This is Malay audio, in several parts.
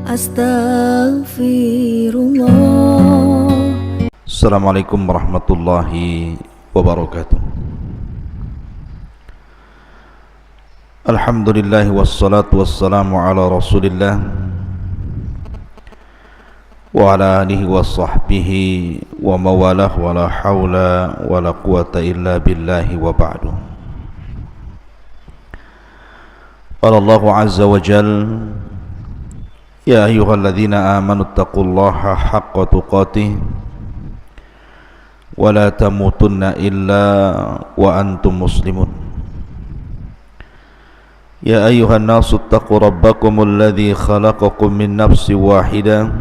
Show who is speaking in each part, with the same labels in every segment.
Speaker 1: Astaghfirullah.
Speaker 2: Assalamualaikum warahmatullahi wabarakatuh. Alhamdulillah wassalatu wassalamu ala Rasulillah wa ala alihi wa sahbihi wa mawalah wa la hawla wa la quwata illa billahi wa ba'du. Qala Allah azza wa jalla: Ya ayyuhalladzina amanu taqullaha haqqa tuqatih wa la tamutunna illa wa antum muslimun. Ya ayyuhan nasu taqu rabbakumul ladzi khalaqakum min nafsin wahidah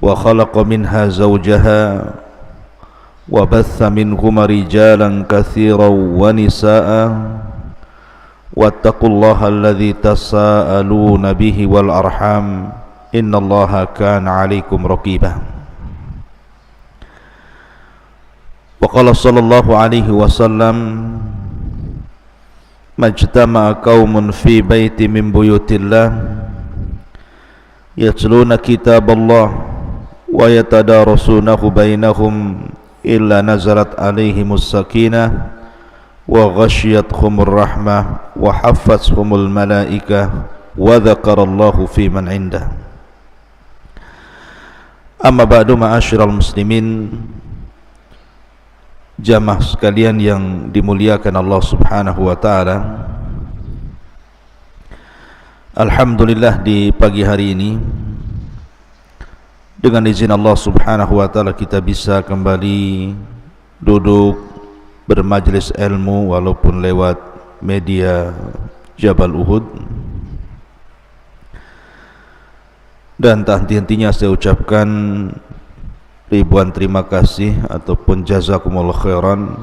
Speaker 2: wa khalaqa minha zawjaha wa batha minhuma rijalan katsiran wa nisaa'a wattaqullaha alladzi tasaaluna bihi wal arham innallaha kana 'alaikum raqiba. Wa qala sallallahu alaihi wasallam: majtama'a qaumun fi baiti min buyutillah yatluna kitaballah wa yatadarasunahu bainahum illa nazalat alaihimus sakinah wa ghashiyatuhumur rahmah wa haffathumul malaikah wa dzakarallahu fi man indah. Amma ba'du, ma'asyiral muslimin, jamaah sekalian yang dimuliakan Allah Subhanahu wa taala. Alhamdulillah, di pagi hari ini dengan izin Allah Subhanahu wa taala kita bisa kembali duduk bermajlis ilmu walaupun lewat media Jabal Uhud, dan tak henti-hentinya saya ucapkan ribuan terima kasih ataupun jazakumullah khairan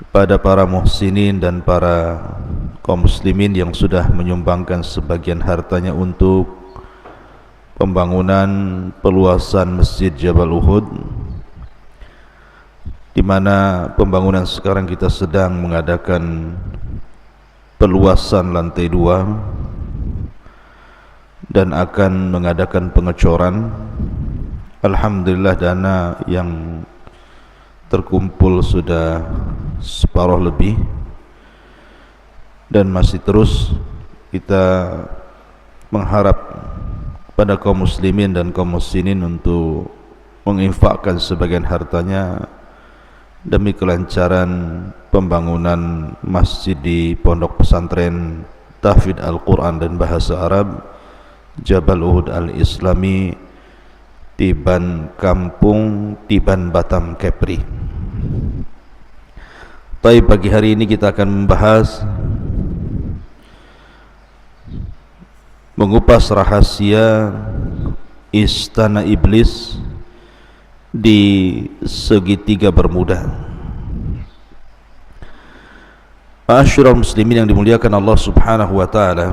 Speaker 2: kepada para muhsinin dan para kaum muslimin yang sudah menyumbangkan sebagian hartanya untuk pembangunan peluasan Masjid Jabal Uhud, di mana pembangunan sekarang kita sedang mengadakan peluasan lantai 2 dan akan mengadakan pengecoran. Alhamdulillah, dana yang terkumpul sudah separuh lebih dan masih terus kita mengharap pada kaum muslimin dan kaum muslimin untuk menginfakkan sebagian hartanya demi kelancaran pembangunan masjid di Pondok Pesantren Tahfidz Al-Quran dan Bahasa Arab Jabal Uhud Al-Islami, Tiban Kampung, Tiban Batam, Kepri. Tapi pagi hari ini kita akan membahas, mengupas rahasia Istana Iblis di segitiga Bermuda. Ma'asyiral muslimin yang dimuliakan Allah Subhanahu wa taala,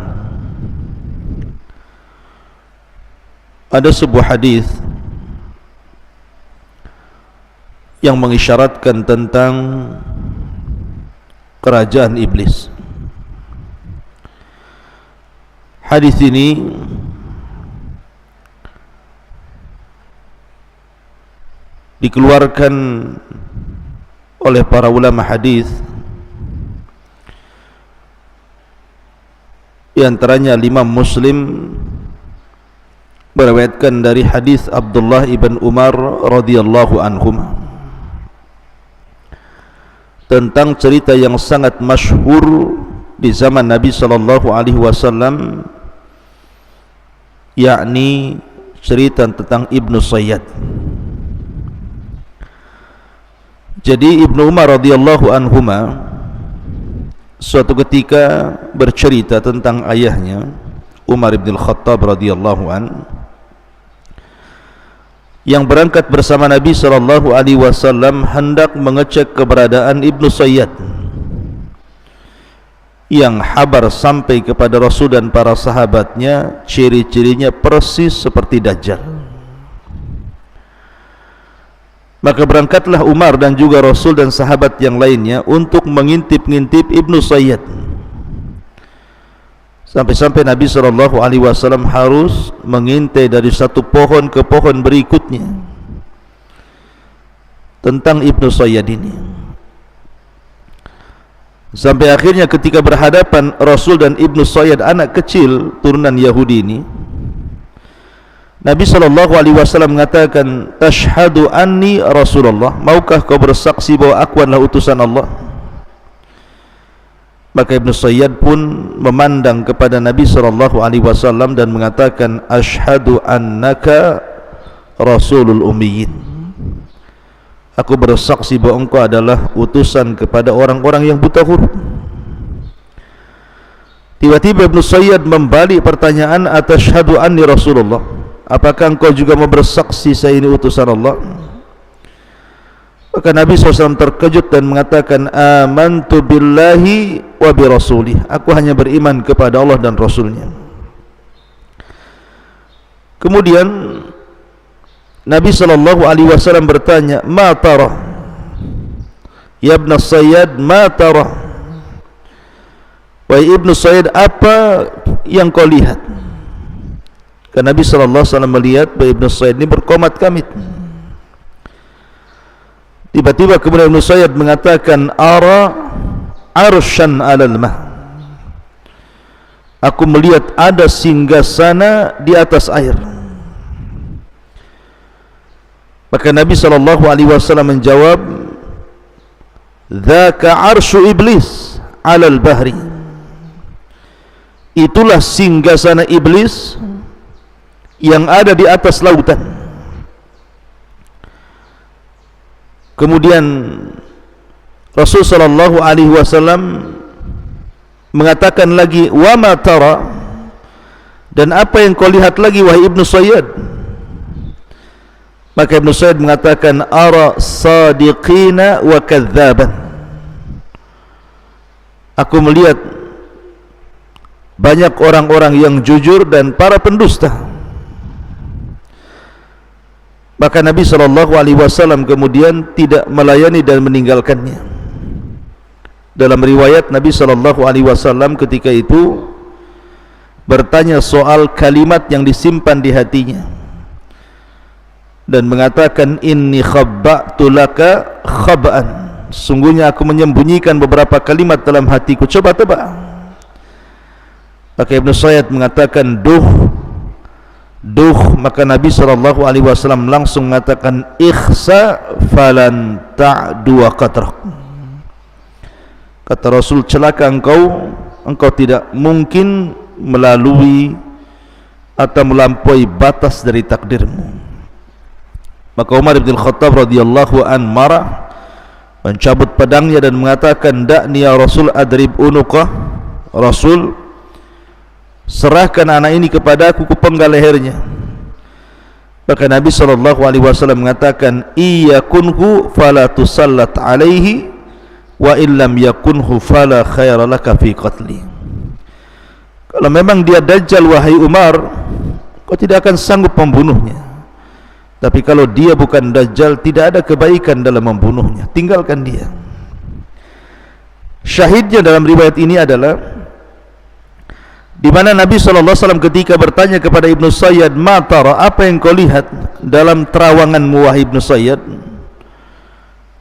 Speaker 2: ada sebuah hadis yang mengisyaratkan tentang kerajaan iblis. Hadis ini dikeluarkan oleh para ulama hadis, di antaranya Imam Muslim meriwayatkan dari hadis Abdullah ibn Umar radhiyallahu anhuma tentang cerita yang sangat masyhur di zaman Nabi sallallahu alaihi wasallam, yakni cerita tentang Ibnu Sayyad. Jadi Ibnu Umar radhiyallahu anhuma suatu ketika bercerita tentang ayahnya Umar bin Khattab radhiyallahu an, yang berangkat bersama Nabi sallallahu alaihi wasallam hendak mengecek keberadaan Ibnu Sayyad, yang kabar sampai kepada Rasul dan para sahabatnya, ciri-cirinya persis seperti Dajjal. Maka berangkatlah Umar dan juga Rasul dan sahabat yang lainnya untuk mengintip-ngintip Ibnu Sayyad. Sampai-sampai Nabi SAW harus mengintai dari satu pohon ke pohon berikutnya tentang Ibnu Sayyad ini. Sampai akhirnya ketika berhadapan Rasul dan Ibnu Sayyad, anak kecil turunan Yahudi ini, Nabi SAW mengatakan, "Tashhadu anni Rasulullah, maukah kau bersaksi bahwa aku adalah utusan Allah?" Maka Ibnu Sayyad pun memandang kepada Nabi SAW dan mengatakan, "Ashhadu annaka Rasulul Ummiyin." Aku bersaksi bahwa engkau adalah utusan kepada orang-orang yang buta huruf. Tiba-tiba Ibnu Sayyad membalik pertanyaan, "Atashhadu anni Rasulullah?" Apakah engkau juga mau bersaksi saya ini utusan Allah? Maka Nabi SAW terkejut dan mengatakan, "Amantu billahi wa bi rasulih." Aku hanya beriman kepada Allah dan Rasulnya. Kemudian Nabi SAW bertanya, "Ma tara? Ya Ibn Sayyad, ma tara?" Wahai Ibnu Sayyad, apa yang kau lihat? Karena Nabi SAW melihat bahwa Ibnu Sayyad ini berkomat kamit. Tiba-tiba kemudian Ibnu Sayyad mengatakan, "Ara arsyan 'alal ma." Aku melihat ada singgasana di atas air. Maka Nabi SAW menjawab, "Dzaka arsyu iblis 'alal bahri." Itulah singgasana iblis yang ada di atas lautan. Kemudian Rasul sallallahu alaihi wasallam mengatakan lagi, "Wa ma tara?" Dan apa yang kau lihat lagi wahai Ibnu Sayyad? Maka Ibnu Sayyad mengatakan, "Ara sadiqina wa kadzaban." Aku melihat banyak orang-orang yang jujur dan para pendusta. Maka Nabi SAW kemudian tidak melayani dan meninggalkannya. Dalam riwayat Nabi SAW ketika itu bertanya soal kalimat yang disimpan di hatinya dan mengatakan, "Inni khabba'tu laka khab'an." Sungguhnya aku menyembunyikan beberapa kalimat dalam hatiku, coba tebak. Maka Ibnu Sayyad mengatakan, "Duh." Maka Nabi SAW langsung mengatakan, "Ikhsa falan ta'du qatrak." Kata Rasul, celaka engkau tidak mungkin melalui atau melampaui batas dari takdirmu. Maka Umar bin Khattab radhiyallahu an marah, mencabut pedangnya dan mengatakan, "Da'ni ya Rasul adrib unuqah." Rasul, serahkan anak ini kepada aku, kupenggal lehernya. Maka Nabi SAW mengatakan, "Iyakunhu fala tusallat alaihi wa illam yakunhu fala khaira laka fi qatli." Kalau memang dia dajjal wahai Umar, kau tidak akan sanggup membunuhnya. Tapi kalau dia bukan dajjal, tidak ada kebaikan dalam membunuhnya, tinggalkan dia. Syahidnya dalam riwayat ini adalah di mana Nabi SAW ketika bertanya kepada Ibnu Sayyad, "Ma tara?" Apa yang kau lihat dalam terawanganmu wahai Ibnu Sayyad?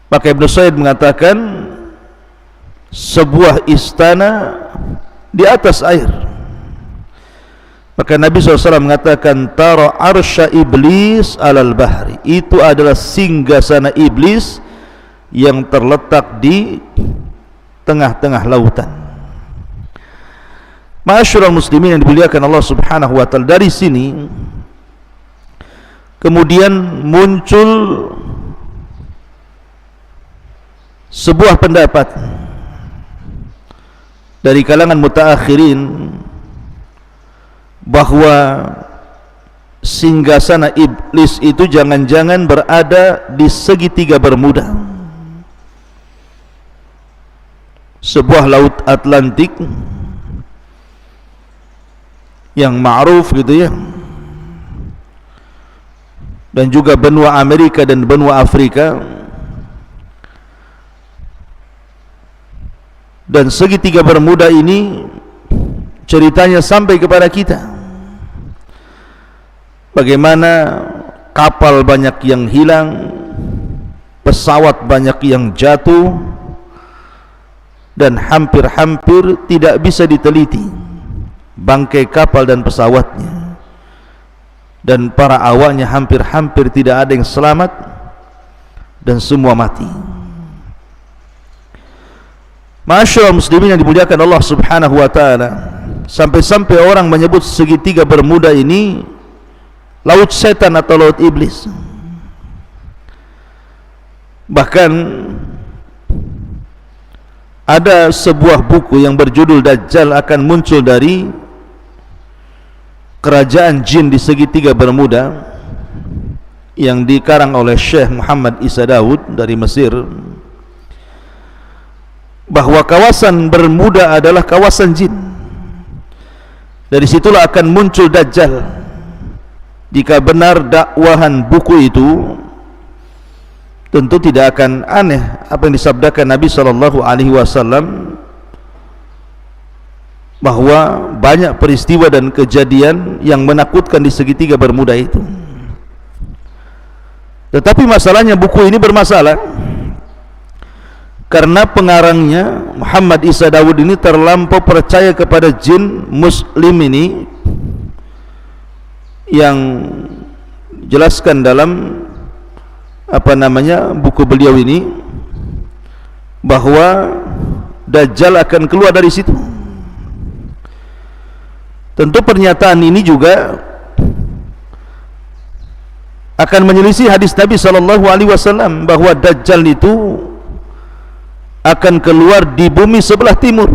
Speaker 2: Maka Ibnu Sayyad mengatakan, sebuah istana di atas air. Maka Nabi SAW mengatakan, "Tara arsya iblis alal bahri." Itu adalah singgasana iblis yang terletak di tengah-tengah lautan. Ma'asyiral muslimin yang dimuliakan Allah Subhanahu wa taala, dari sini kemudian muncul sebuah pendapat dari kalangan mutaakhirin bahwa singgasana iblis itu jangan-jangan berada di segitiga Bermuda, sebuah laut Atlantik yang ma'ruf gitu ya, dan juga benua Amerika dan benua Afrika. Dan segitiga Bermuda ini ceritanya sampai kepada kita, bagaimana kapal banyak yang hilang, pesawat banyak yang jatuh, dan hampir-hampir tidak bisa diteliti bangkai kapal dan pesawatnya, dan para awaknya hampir-hampir tidak ada yang selamat dan semua mati. Masyaallah muslimin yang dimuliakan Allah Subhanahu wa taala, sampai-sampai orang menyebut segitiga Bermuda ini laut setan atau laut iblis. Bahkan ada sebuah buku yang berjudul Dajjal akan muncul dari kerajaan jin di segitiga Bermuda, yang dikarang oleh Syekh Muhammad Isa Daud dari Mesir, bahwa kawasan Bermuda adalah kawasan jin. Dari situlah akan muncul Dajjal. Jika benar dakwahan buku itu, tentu tidak akan aneh apa yang disabdakan Nabi SAW, bahwa banyak peristiwa dan kejadian yang menakutkan di segitiga Bermuda itu. Tetapi masalahnya buku ini bermasalah karena pengarangnya Muhammad Isa Daud ini terlampau percaya kepada jin muslim ini, yang jelaskan dalam buku beliau ini bahwa Dajjal akan keluar dari situ. Tentu pernyataan ini juga akan menyelisih hadis Nabi SAW bahwa Dajjal itu akan keluar di bumi sebelah timur.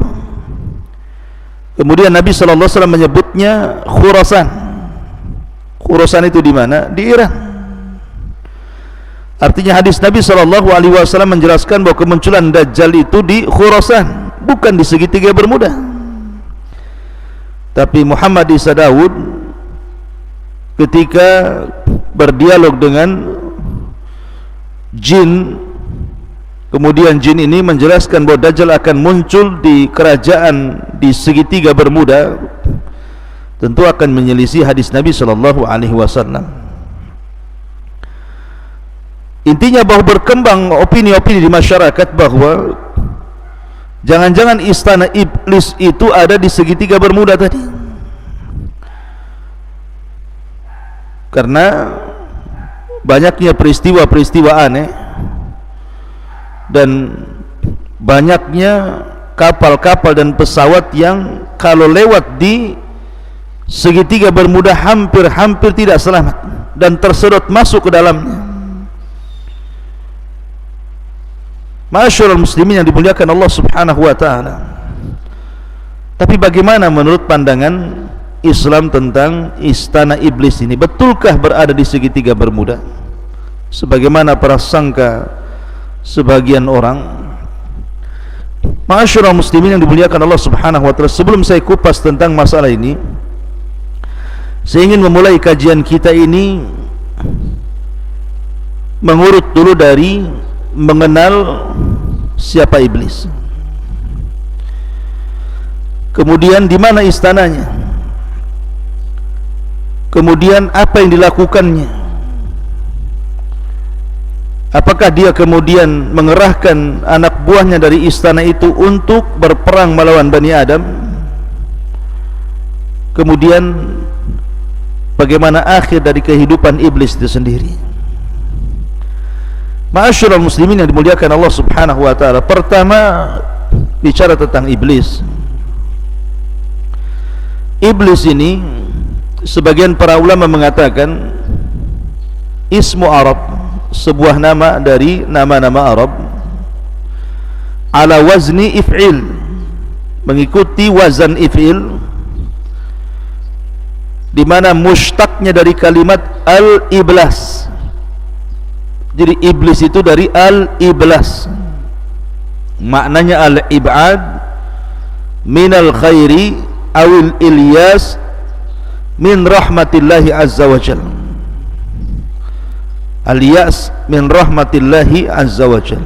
Speaker 2: Kemudian Nabi SAW menyebutnya Khurasan. Khurasan itu di mana? Di Iran. Artinya hadis Nabi SAW menjelaskan bahwa kemunculan Dajjal itu di Khurasan, bukan di segitiga Bermuda. Tapi Muhammad Isa Daud ketika berdialog dengan jin, kemudian jin ini menjelaskan bahwa Dajjal akan muncul di kerajaan di segitiga Bermuda, tentu akan menyelisih hadis Nabi SAW. Intinya bahwa berkembang opini-opini di masyarakat bahwa jangan-jangan istana iblis itu ada di segitiga Bermuda tadi, karena banyaknya peristiwa-peristiwa aneh dan banyaknya kapal-kapal dan pesawat yang kalau lewat di segitiga Bermuda hampir-hampir tidak selamat dan tersedot masuk ke dalamnya. Masyaallah muslimin yang dimuliakan Allah Subhanahu wa taala. Tapi bagaimana menurut pandangan Islam tentang istana iblis ini? Betulkah berada di segitiga Bermuda sebagaimana prasangka sebagian orang? Masyaallah muslimin yang dimuliakan Allah Subhanahu wa taala, sebelum saya kupas tentang masalah ini, saya ingin memulai kajian kita ini mengurut dulu dari mengenal siapa iblis, kemudian di mana istananya, kemudian apa yang dilakukannya, apakah dia kemudian mengerahkan anak buahnya dari istana itu untuk berperang melawan Bani Adam, kemudian bagaimana akhir dari kehidupan iblis itu sendiri. Ma'asyiral muslimin yang dimuliakan Allah Subhanahu wa taala, pertama bicara tentang iblis. Iblis ini sebagian para ulama mengatakan ismu Arab, sebuah nama dari nama-nama Arab, ala wazni if'il, mengikuti wazan if'il, di mana mushtaqnya dari kalimat al-iblas. Jadi iblis itu dari al-iblas, maknanya al-ibad minal khairi awil ilyas min rahmatillahi azza wa jal. Al-yas min rahmatillahi azza wa jal.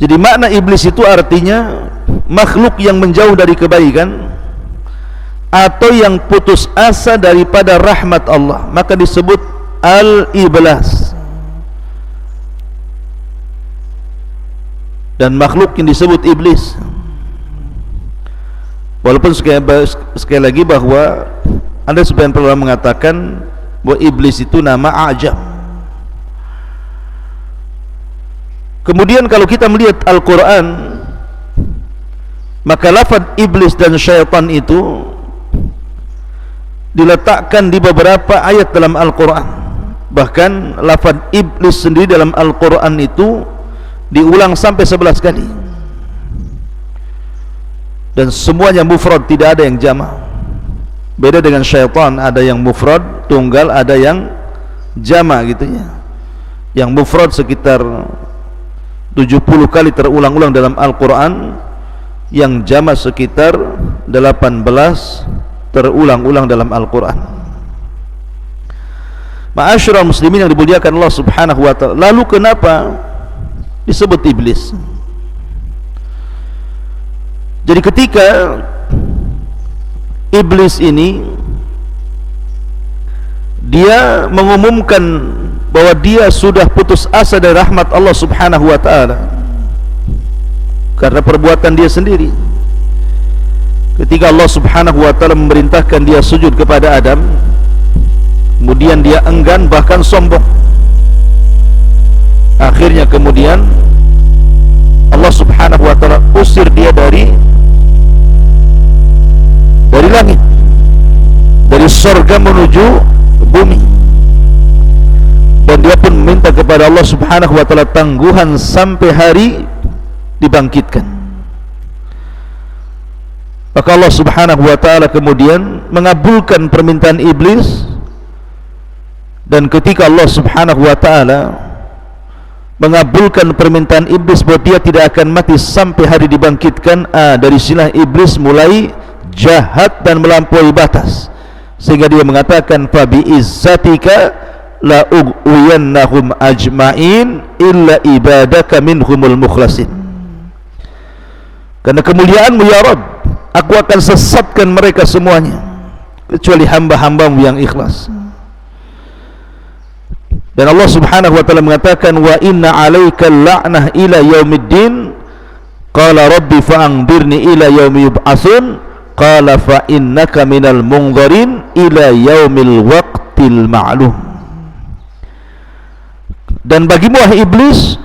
Speaker 2: Jadi makna iblis itu artinya makhluk yang menjauh dari kebaikan atau yang putus asa daripada rahmat Allah, maka disebut al-iblas. Dan makhluk yang disebut iblis, walaupun sekali lagi bahwa ada sebagian ulama mengatakan bahwa iblis itu nama ajam. Kemudian kalau kita melihat Al-Quran, maka lafaz iblis dan syaitan itu diletakkan di beberapa ayat dalam Al-Quran. Bahkan lafaz iblis sendiri dalam Al-Quran itu diulang sampai 11 kali, dan semuanya mufrad, tidak ada yang jama'. Beda dengan syaitan, ada yang mufrad tunggal, ada yang jama' gitu ya. Yang mufrad sekitar 70 kali terulang-ulang dalam Al-Quran, yang jama' sekitar 18 terulang-ulang dalam Al-Quran. Ma'asyiral muslimin yang dimuliakan Allah Subhanahu wa ta'ala, lalu kenapa disebut iblis? Jadi ketika iblis ini dia mengumumkan bahwa dia sudah putus asa dari rahmat Allah Subhanahu wa ta'ala karena perbuatan dia sendiri, ketika Allah Subhanahu wa ta'ala memerintahkan dia sujud kepada Adam, kemudian dia enggan bahkan sombong. Akhirnya kemudian Allah Subhanahu wa ta'ala usir dia dari langit, dari surga menuju bumi, dan dia pun meminta kepada Allah Subhanahu wa ta'ala tangguhan sampai hari dibangkitkan. Maka Allah Subhanahu wa ta'ala kemudian mengabulkan permintaan iblis, dan ketika Allah Subhanahu wa ta'ala mengabulkan permintaan iblis bahwa dia tidak akan mati sampai hari dibangkitkan, dari sinilah iblis mulai jahat dan melampaui batas, sehingga dia mengatakan fa bi izzatika la ughwiyannahum ajma'in illa ibadaka minhumul mukhlasin. Karena kemuliaanmu ya Rabb, aku akan sesatkan mereka semuanya kecuali hamba-hambamu yang ikhlas. Dan Allah Subhanahu wa ta'ala mengatakan wa inna 'alaika la'nah ila yaumiddin qala rabbi fa'anzirni ila yaumi yub'atsun qala fa innaka minal munzirin ila yaumil waqtil ma'lum. Dan bagimu wahai iblis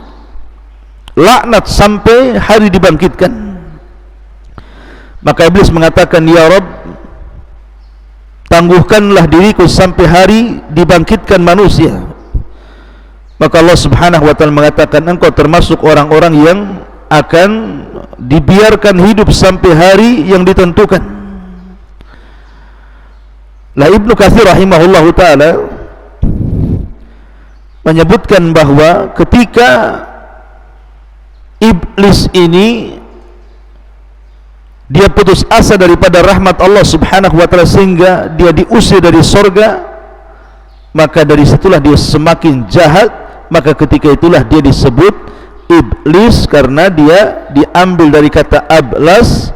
Speaker 2: laknat sampai hari dibangkitkan. Maka iblis mengatakan, ya Rabb, tangguhkanlah diriku sampai hari dibangkitkan manusia. Maka Allah Subhanahu wa ta'ala mengatakan, engkau termasuk orang-orang yang akan dibiarkan hidup sampai hari yang ditentukan. Lah Ibnu Katsir rahimahullahu ta'ala menyebutkan bahwa ketika iblis ini dia putus asa daripada rahmat Allah Subhanahu wa ta'ala sehingga dia diusir dari surga, maka dari situlah dia semakin jahat. Maka ketika itulah dia disebut iblis, karena dia diambil dari kata ablas,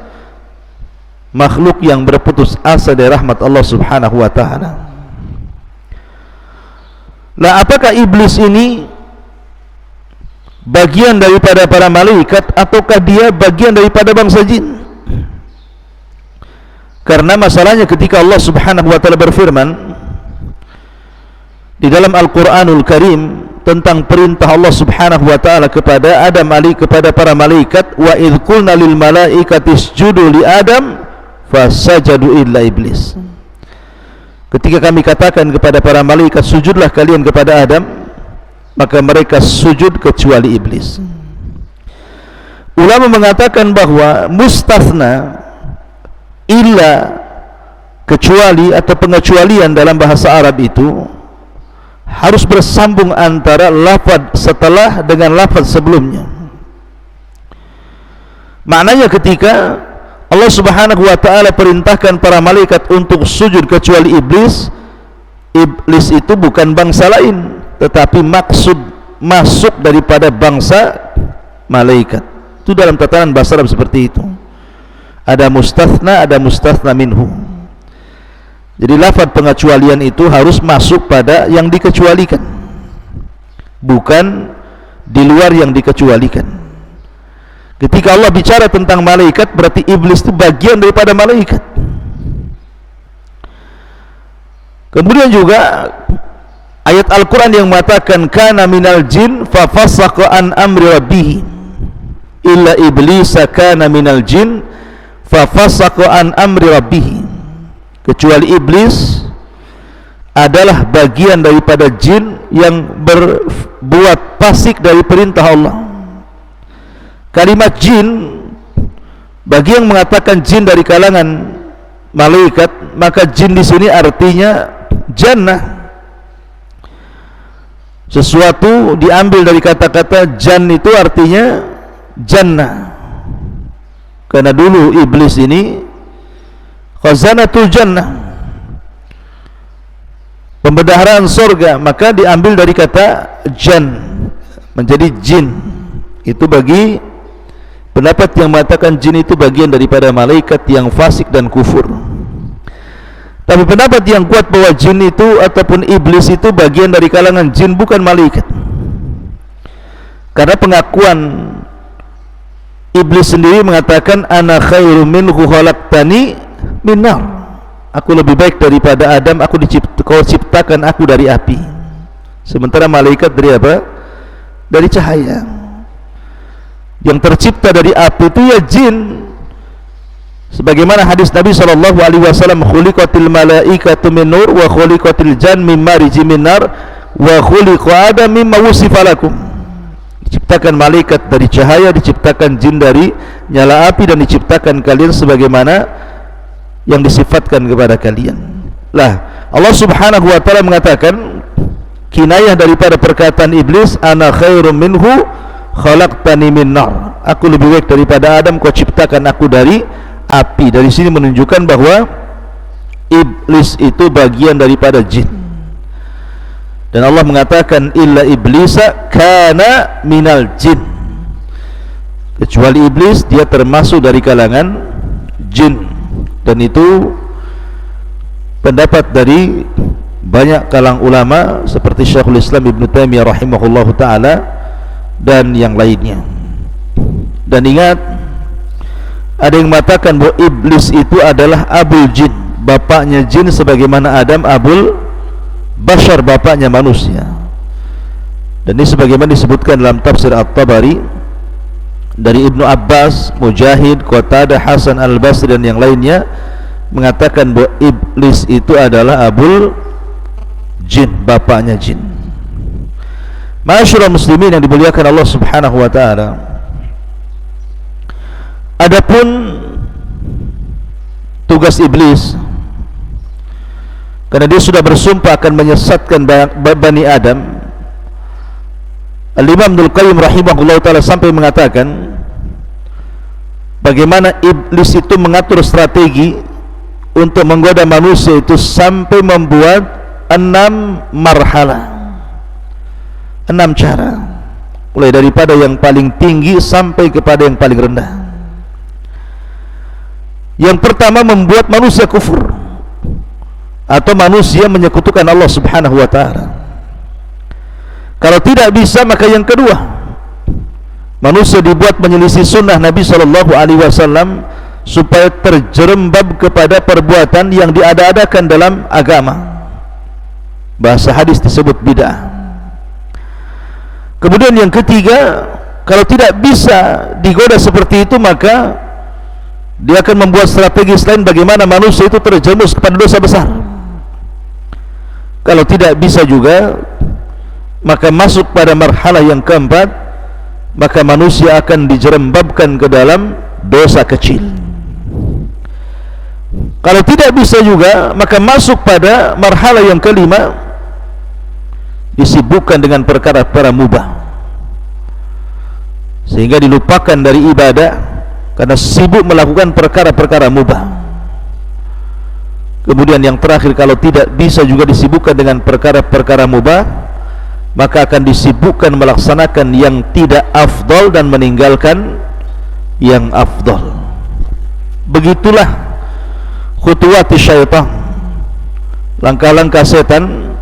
Speaker 2: makhluk yang berputus asa dari rahmat Allah Subhanahu wa ta'ala. Nah, apakah iblis ini bagian daripada para malaikat ataukah dia bagian daripada bangsa jin? Karena masalahnya ketika Allah Subhanahu wa ta'ala berfirman di dalam Al-Quranul Karim tentang perintah Allah Subhanahu wa ta'ala kepada Adam kepada para malaikat, wa idh qulna lil malaikati isjudu li Adam fasajadu illa iblis. Ketika kami katakan kepada para malaikat sujudlah kalian kepada Adam, maka mereka sujud kecuali iblis. Ulama mengatakan bahwa mustathna, illa, kecuali atau pengecualian dalam bahasa Arab itu harus bersambung antara lafaz setelah dengan lafaz sebelumnya. Maknanya ketika Allah Subhanahu wa ta'ala perintahkan para malaikat untuk sujud kecuali iblis, iblis itu bukan bangsa lain, tetapi maksud masuk daripada bangsa malaikat. Itu dalam tatanan bahasa Arab seperti itu. Ada mustatsna minhu. Jadi lafaz pengecualian itu harus masuk pada yang dikecualikan, bukan di luar yang dikecualikan. Ketika Allah bicara tentang malaikat, berarti iblis itu bagian daripada malaikat. Kemudian juga ayat Al-Quran yang mengatakan kana minal jin fa fasaqa an amri rabbih illa iblisa kana minal jin fa fasaqa an amri rabbih. Kecuali iblis adalah bagian daripada jin yang berbuat fasik dari perintah Allah. Kalimat jin, bagi yang mengatakan jin dari kalangan malaikat, maka jin di sini artinya jannah. Sesuatu diambil dari kata-kata jan, itu artinya jannah. Karena dulu iblis ini khazanatul jannah, pembendaharaan surga, maka diambil dari kata jan menjadi jin. Itu bagi pendapat yang mengatakan jin itu bagian daripada malaikat yang fasik dan kufur. Tapi pendapat yang kuat bahwa jin itu ataupun iblis itu bagian dari kalangan jin, bukan malaikat. Karena pengakuan iblis sendiri mengatakan ana khairum minhu khalaqtani min nar. Aku lebih baik daripada Adam, kau ciptakan aku dari api. Sementara malaikat dari apa? Dari cahaya. Yang tercipta dari api itu ya jin. Sebagaimana hadis Nabi SAW, khuliqatil malaikatu min nur wa khuliqatil jan min mariji min nar wa khuliqa adam mimma wusifa lakum. Diciptakan malaikat dari cahaya, diciptakan jin dari nyala api, dan diciptakan kalian sebagaimana yang disifatkan kepada kalian. Lah, Allah Subhanahu wa taala mengatakan kinayah daripada perkataan iblis, ana khairum minhu khalaqtani min nar. Aku lebih baik daripada Adam, kau ciptakan aku dari api. Dari sini menunjukkan bahwa iblis itu bagian daripada jin. Dan Allah mengatakan illa iblisa kana minal jin. Kecuali iblis, dia termasuk dari kalangan jin. Dan itu pendapat dari banyak kalangan ulama seperti Syekhul Islam Ibn Taimiyah rahimahullahu ta'ala dan yang lainnya. Dan ingat, ada yang mengatakan bahwa iblis itu adalah abul jin, bapaknya jin, sebagaimana Adam abul bashar, bapaknya manusia. Dan ini sebagaimana disebutkan dalam tafsir At-Tabari dari Ibnu Abbas, Mujahid, Qatadah, Hasan Al-Basri dan yang lainnya mengatakan bahwa iblis itu adalah abul jin, bapaknya jin. Ma'asyiral muslimin yang dimuliakan Allah Subhanahu wa taala, adapun tugas iblis, karena dia sudah bersumpah akan menyesatkan Bani Adam, Al-Imam Ibnul Qayyim rahimahullah ta'ala sampai mengatakan bagaimana iblis itu mengatur strategi untuk menggoda manusia itu sampai membuat 6 marhalah, 6 cara, mulai daripada yang paling tinggi sampai kepada yang paling rendah. Yang pertama, membuat manusia kufur atau manusia menyekutukan Allah Subhanahu wa ta'ala. Kalau tidak bisa, maka yang kedua, manusia dibuat menyelisih sunnah Nabi SAW supaya terjerembab kepada perbuatan yang diada-adakan dalam agama. Bahasa hadis disebut bid'ah. Kemudian yang ketiga, kalau tidak bisa digoda seperti itu, maka dia akan membuat strategi selain bagaimana manusia itu terjerumus kepada dosa besar. Kalau tidak bisa juga, maka masuk pada marhalah yang keempat, maka manusia akan dijerembabkan ke dalam dosa kecil. Kalau tidak bisa juga, maka masuk pada marhalah yang kelima, disibukkan dengan perkara-perkara mubah sehingga dilupakan dari ibadah karena sibuk melakukan perkara-perkara mubah. Kemudian yang terakhir, kalau tidak bisa juga disibukkan dengan perkara-perkara mubah, maka akan disibukkan melaksanakan yang tidak afdal dan meninggalkan yang afdal. Begitulah khutuwati syaitan, langkah-langkah setan.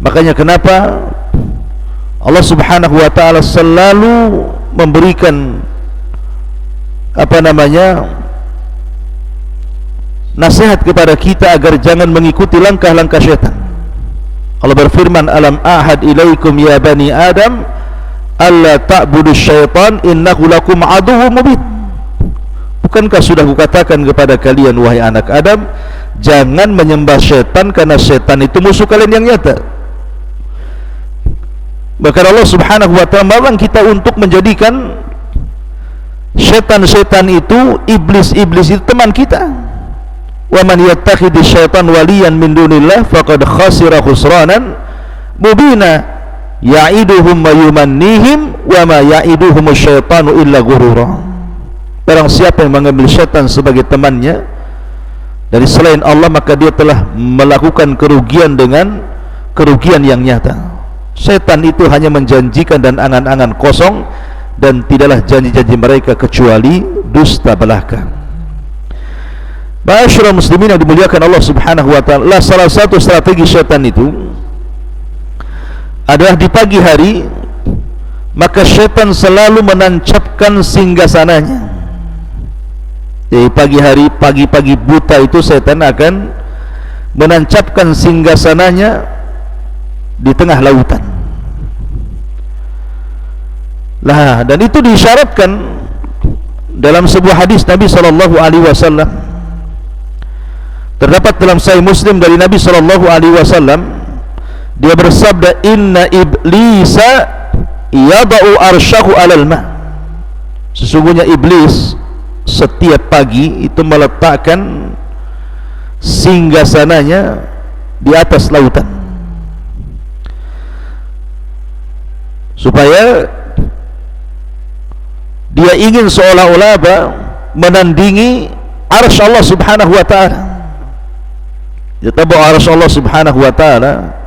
Speaker 2: Makanya kenapa Allah Subhanahu wa taala selalu memberikan nasihat kepada kita agar jangan mengikuti langkah-langkah syaitan. Allah berfirman, alam ahad ilaikum ya bani adam alla ta'budu syaitan innahu lakum aduwwum mubin. Bukankah sudah kukatakan kepada kalian wahai anak Adam, jangan menyembah syaitan karena syaitan itu musuh kalian yang nyata. Bahkan Allah Subhanahu wa taala melarang kita untuk menjadikan syaitan-syaitan itu, iblis-iblis itu teman kita. Wa man yattakhidhi syaitan waliyan min dunillah faqad khasira khusranan mubina ya'iduhum wa yumannihim wa ma ya'iduhum syaitanu illa ghurura. Barang siapa yang mengambil syaitan sebagai temannya dari selain Allah, maka dia telah melakukan kerugian dengan kerugian yang nyata. Syaitan itu hanya menjanjikan dan angan-angan kosong, dan tidaklah janji-janji mereka kecuali dusta belaka. Ma'asyiral muslimin yang dimuliakan Allah Subhanahu wa taala, salah satu strategi syaitan itu adalah di pagi hari, maka syaitan selalu menancapkan singgasananya. Di pagi hari, pagi-pagi buta itu syaitan akan menancapkan singgasananya di tengah lautan. Lah, dan itu diisyaratkan dalam sebuah hadis Nabi sallallahu alaihi wasallam. Terdapat dalam Sahih Muslim dari Nabi sallallahu alaihi wasallam, dia bersabda, inna iblisa yada'u arsyahu 'alal ma. Sesungguhnya iblis setiap pagi itu meletakkan singgasananya di atas lautan, supaya dia ingin seolah-olah menandingi arsy Allah Subhanahu wa taala. Dia tahu arsy Allah Subhanahu wa taala,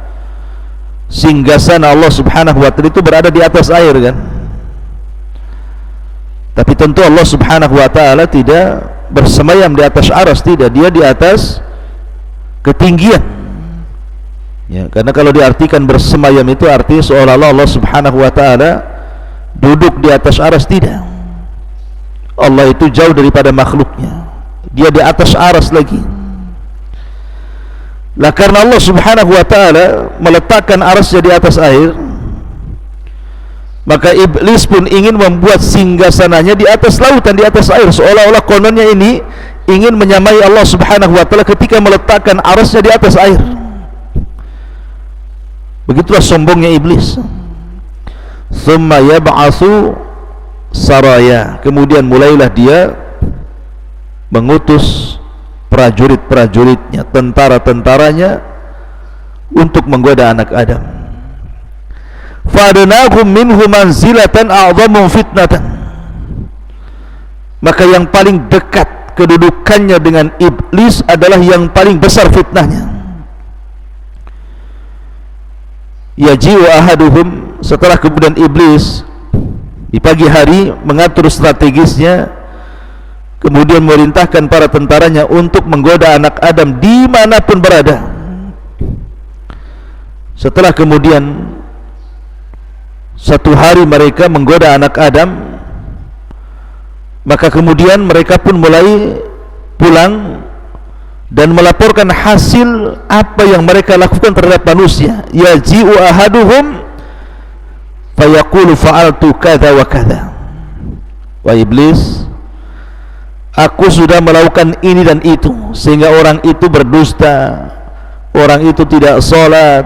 Speaker 2: singgasana Allah Subhanahu wa taala itu berada di atas air kan. Tapi tentu Allah Subhanahu wa taala tidak bersemayam di atas arsy, tidak, dia di atas ketinggian. Ya, karena kalau diartikan bersemayam itu artinya seolah-olah Allah Subhanahu wa taala duduk di atas arsy, tidak. Allah itu jauh daripada makhluknya, dia di atas arsy lagi. Lah karena Allah Subhanahu wa taala meletakkan arsy di atas air, maka iblis pun ingin membuat singgasananya di atas lautan, di atas air, seolah-olah kononnya ini ingin menyamai Allah Subhanahu wa taala ketika meletakkan arsy di atas air. Begitulah sombongnya iblis. Tsumma yab'atsu saraya, kemudian mulailah dia mengutus prajurit-prajuritnya, tentara-tentaranya untuk menggoda anak Adam. Fa'adnahum minhu manzilatan a'dhamu fitnatan, maka yang paling dekat kedudukannya dengan iblis adalah yang paling besar fitnahnya. Yaji'u ahaduhum, setelah kemudian iblis di pagi hari mengatur strategisnya, kemudian merintahkan para tentaranya untuk menggoda anak Adam dimanapun berada. Setelah kemudian satu hari mereka menggoda anak Adam, maka kemudian mereka pun mulai pulang dan melaporkan hasil apa yang mereka lakukan terhadap manusia. Yaji'u ahaduhum fayaqulu fa'altu kadza wa kadza. Wahai iblis, aku sudah melakukan ini dan itu, sehingga orang itu berdusta, orang itu tidak salat,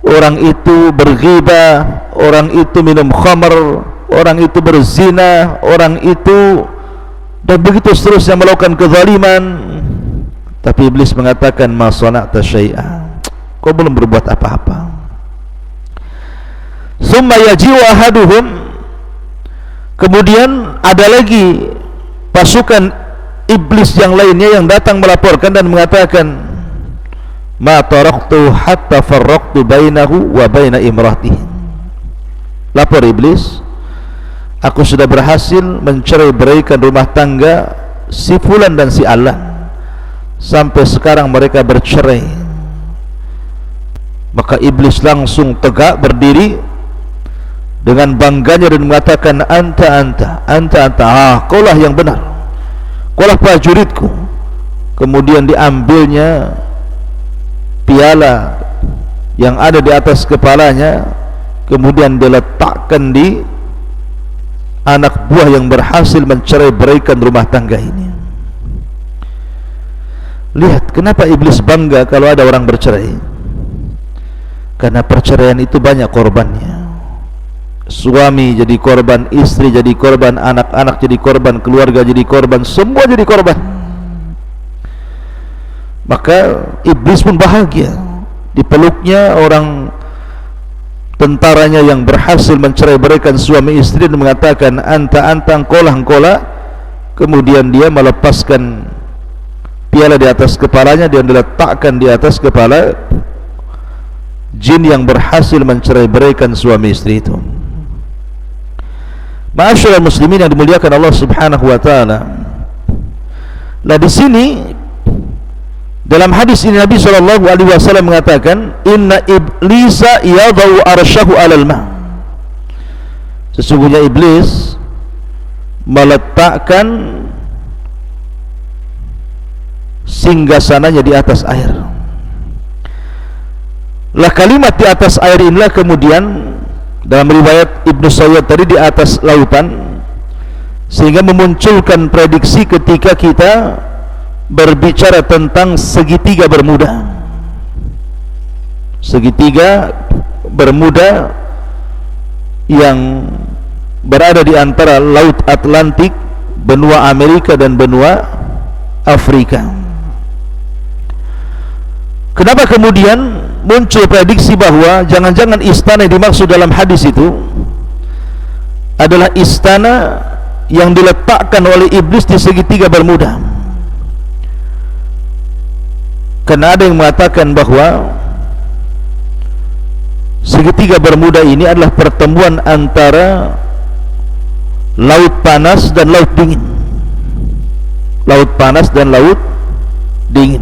Speaker 2: orang itu berghibah, orang itu minum khamr, orang itu berzina, orang itu, dan begitu seterusnya melakukan kezaliman. Tapi iblis mengatakan, ma sana'ta syai'a, kau belum berbuat apa-apa. Summa yaji'u ahaduhum, kemudian ada lagi pasukan iblis yang lainnya yang datang melaporkan dan mengatakan, ma taraktu hatta farraqtu bainahu wa baina imratihi, Lapor iblis, aku sudah berhasil mencerai-beraikan rumah tangga si fulan dan si alan, sampai sekarang mereka bercerai. Maka iblis langsung tegak berdiri dengan bangganya dan mengatakan, anta, kaulah yang benar, kaulah prajuritku. Kemudian diambilnya piala yang ada di atas kepalanya, kemudian diletakkan di anak buah yang berhasil mencerai-beraikan rumah tangga ini. Lihat kenapa iblis bangga kalau ada orang bercerai. Karena perceraian itu banyak korbannya. Suami jadi korban, istri jadi korban, anak-anak jadi korban, keluarga jadi korban, semua jadi korban. Maka iblis pun bahagia, dipeluknya orang tentaranya yang berhasil mencerai-beraikan suami istri dan mengatakan, anta, engkolah. Kemudian dia melepaskan piala di atas kepalanya dan diletakkan di atas kepala jin yang berhasil mencerai-beraikan suami istri itu. Ma'asyiral muslimin yang dimuliakan Allah Subhanahu wa taala. Nah, di sini dalam hadis ini Nabi SAW mengatakan, inna iblisa yadau arsyahu alal ma'. Sesungguhnya iblis meletakkan singgasananya di atas air. Lah kalimat di atas air inilah kemudian dalam riwayat Ibnu Sayyid tadi di atas lautan, sehingga memunculkan prediksi ketika kita berbicara tentang segitiga Bermuda. Segitiga Bermuda yang berada di antara Laut Atlantik, benua Amerika dan benua Afrika. Kenapa kemudian muncul prediksi bahwa jangan-jangan istana yang dimaksud dalam hadis itu adalah istana yang diletakkan oleh iblis di segitiga Bermuda? Karena ada yang mengatakan bahwa segitiga Bermuda ini adalah pertemuan antara laut panas dan laut dingin. Laut panas dan laut dingin.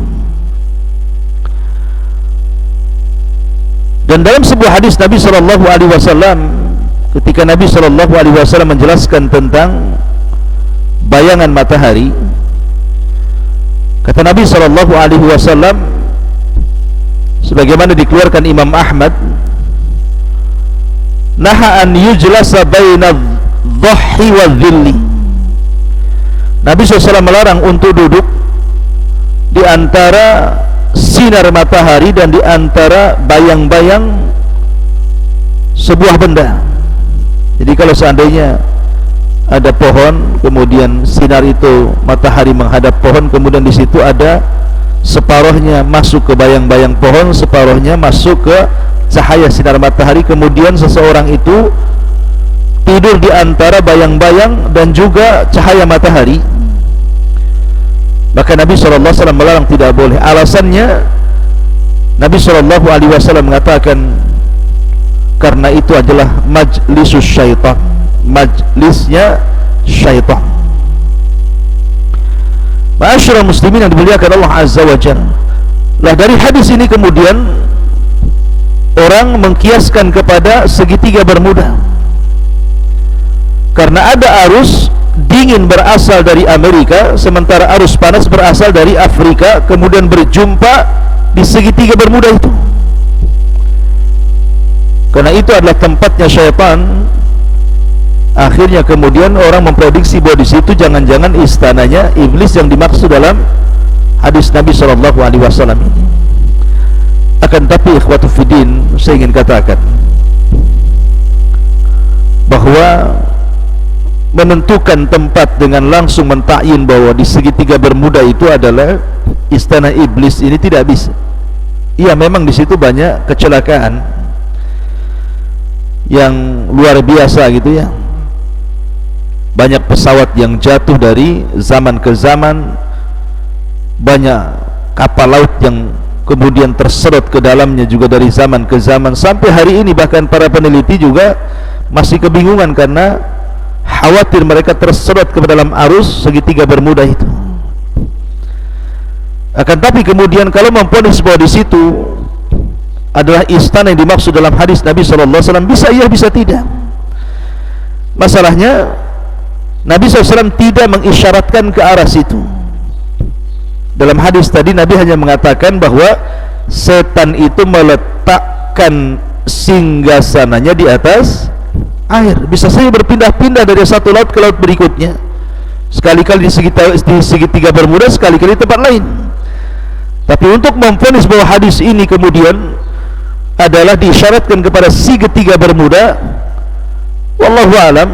Speaker 2: Dan dalam sebuah hadis Nabi SAW, ketika Nabi SAW menjelaskan tentang bayangan matahari, kata Nabi SAW, sebagaimana dikeluarkan Imam Ahmad, naha an yujlasa baina dhahhi wa dhilli. Nabi SAW melarang untuk duduk di antara sinar matahari dan di antara bayang-bayang sebuah benda. Jadi kalau seandainya ada pohon, kemudian sinar itu matahari menghadap pohon, kemudian di situ ada separuhnya masuk ke bayang-bayang pohon, separuhnya masuk ke cahaya sinar matahari, kemudian seseorang itu tidur di antara bayang-bayang dan juga cahaya matahari, maka Nabi SAW melarang, tidak boleh. Alasannya Nabi SAW mengatakan karena itu adalah majlisus syaitan, majlisnya syaitan. Ma'asyiral muslimin yang dimuliakan Allah Azza wa Jalla. Lah dari hadis ini kemudian orang mengkiaskan kepada segitiga Bermuda, karena ada arus dingin berasal dari Amerika, sementara arus panas berasal dari Afrika, kemudian berjumpa di segitiga Bermuda itu. Karena itu adalah tempatnya syaitan. Akhirnya kemudian orang memprediksi bahwa di situ jangan-jangan istananya iblis yang dimaksud dalam hadis Nabi SAW ini. Akan tapi ikhwatu fiddin, saya ingin katakan bahwa menentukan tempat dengan langsung mentakyin bahwa di segitiga Bermuda itu adalah istana iblis ini tidak bisa. Iya, memang di situ banyak kecelakaan yang luar biasa gitu ya. Banyak pesawat yang jatuh dari zaman ke zaman, banyak kapal laut yang kemudian terserot ke dalamnya juga dari zaman ke zaman, sampai hari ini bahkan para peneliti juga masih kebingungan karena khawatir mereka tersedot ke dalam arus segitiga bermuda itu. Akan tapi kemudian kalau memponis bahwa di situ adalah istana yang dimaksud dalam hadis Nabi SAW, bisa iya bisa tidak. Masalahnya Nabi SAW tidak mengisyaratkan ke arah situ. Dalam hadis tadi Nabi hanya mengatakan bahwa setan itu meletakkan singgasananya di atas air. Bisa saja berpindah-pindah dari satu laut ke laut berikutnya, sekali-kali di segitiga bermuda, sekali-kali di tempat lain. Tapi untuk memvonis bahwa hadis ini kemudian adalah diisyaratkan kepada segitiga bermuda, wallahu alam,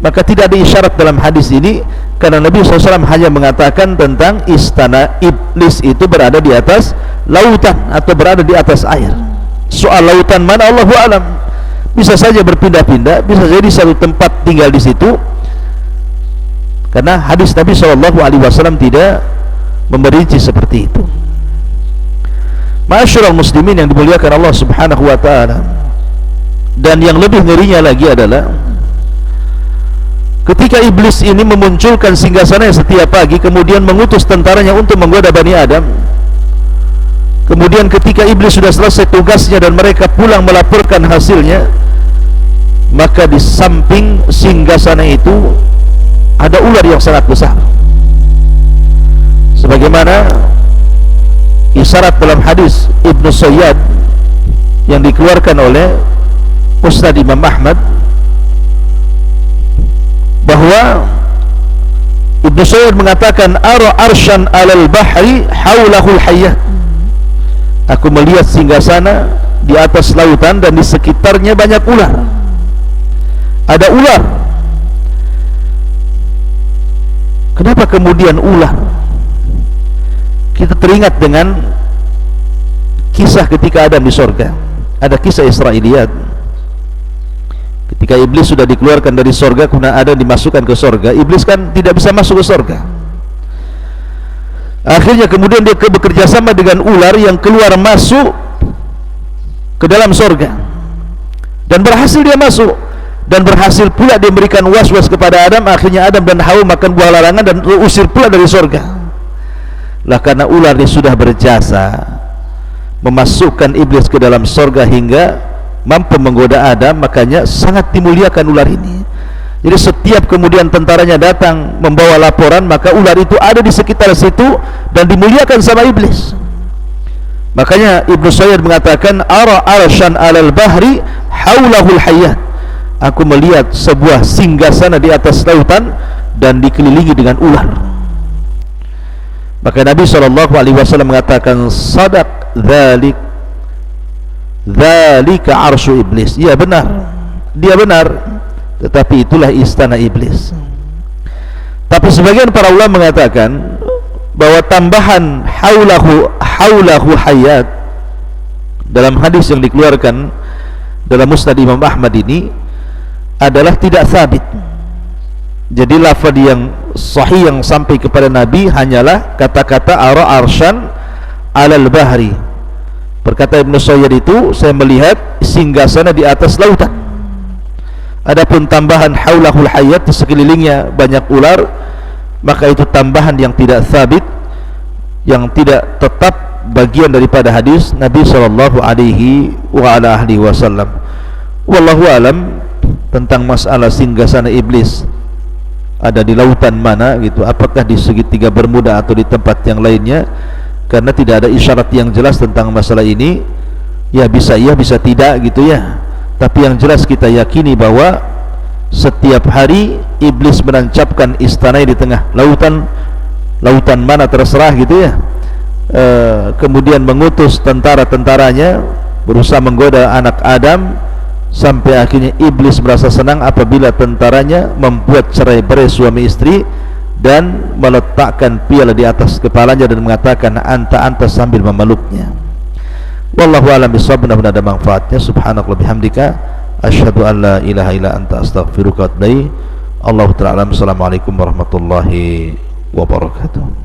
Speaker 2: maka tidak ada isyarat dalam hadis ini, karena Nabi SAW hanya mengatakan tentang istana iblis itu berada di atas lautan atau berada di atas air. Soal lautan mana, Allahu alam, bisa saja berpindah-pindah, bisa saja di satu tempat tinggal di situ, karena hadis Nabi SAW tidak memperinci seperti itu. Ma'asyiral muslimin yang dimuliakan Allah Subhanahu wa ta'ala. Dan yang lebih ngerinya lagi adalah ketika iblis ini memunculkan singgasananya setiap pagi, kemudian mengutus tentaranya untuk menggoda Bani Adam. Kemudian ketika iblis sudah selesai tugasnya dan mereka pulang melaporkan hasilnya, maka di samping singgasana itu ada ular yang sangat besar, sebagaimana isyarat dalam hadis Ibnu Sayyad yang dikeluarkan oleh Musnad Imam Ahmad, bahwa Ibnu Sayyad mengatakan, ara arsyan alal bahri haulahul hayyat, aku melihat singgasana di atas lautan dan di sekitarnya banyak ular. Ada ular. Kenapa kemudian ular? Kita teringat dengan kisah ketika Adam di sorga. Ada kisah Israiliyat. Ketika iblis sudah dikeluarkan dari sorga, kemudian Adam dimasukkan ke sorga. Iblis kan tidak bisa masuk ke sorga. Akhirnya kemudian dia bekerja sama dengan ular yang keluar masuk ke dalam sorga, dan berhasil dia masuk, dan berhasil pula dia memberikan was-was kepada Adam. Akhirnya Adam dan Hawa makan buah larangan dan usir pula dari sorga. Lah karena ular ini sudah berjasa memasukkan iblis ke dalam sorga hingga mampu menggoda Adam, makanya sangat dimuliakan ular ini. Jadi setiap kemudian tentaranya datang membawa laporan, maka ular itu ada di sekitar situ dan dimuliakan sama iblis. Makanya Ibnu Sayyid mengatakan, ara arsyan alal bahri haulahul hayyat, aku melihat sebuah singgasana di atas lautan dan dikelilingi dengan ular. Maka Nabi SAW mengatakan, sadaq dzalik, dzalika arsyu iblis. Iya benar, dia benar, tetapi itulah istana iblis. Tapi sebagian para ulama mengatakan bahwa tambahan haulahu hayat dalam hadis yang dikeluarkan dalam Musnad Imam Ahmad ini adalah tidak sabit. Jadi lafaz yang sahih yang sampai kepada Nabi hanyalah kata-kata ara arsyan alal bahri. Berkata Ibnu Sayyid itu, saya melihat singgasana di atas lautan. Adapun tambahan haulahul hayat, di sekelilingnya banyak ular, maka itu tambahan yang tidak sabit, yang tidak tetap bagian daripada hadis Nabi sallallahu alaihi wasallam. Wallahu alam tentang masalah singgasana iblis ada di lautan mana gitu, apakah di segitiga bermuda atau di tempat yang lainnya, karena tidak ada isyarat yang jelas tentang masalah ini. Ya bisa iya bisa tidak gitu ya. Tapi yang jelas kita yakini bahwa setiap hari iblis menancapkan istananya di tengah lautan, lautan mana terserah gitu ya. Kemudian mengutus tentara-tentaranya berusaha menggoda anak Adam, sampai akhirnya iblis merasa senang apabila tentaranya membuat cerai-berai suami istri dan meletakkan piala di atas kepalanya dan mengatakan anta sambil memeluknya. Wallahu a'lam bishawab. Mudah-mudahan ada manfaatnya. Subhanallah bihamdika asyhadu an la ilaha illa anta astaghfiruka wa atubu ilaik. Allahu ta'ala. Assalamualaikum warahmatullahi wabarakatuh.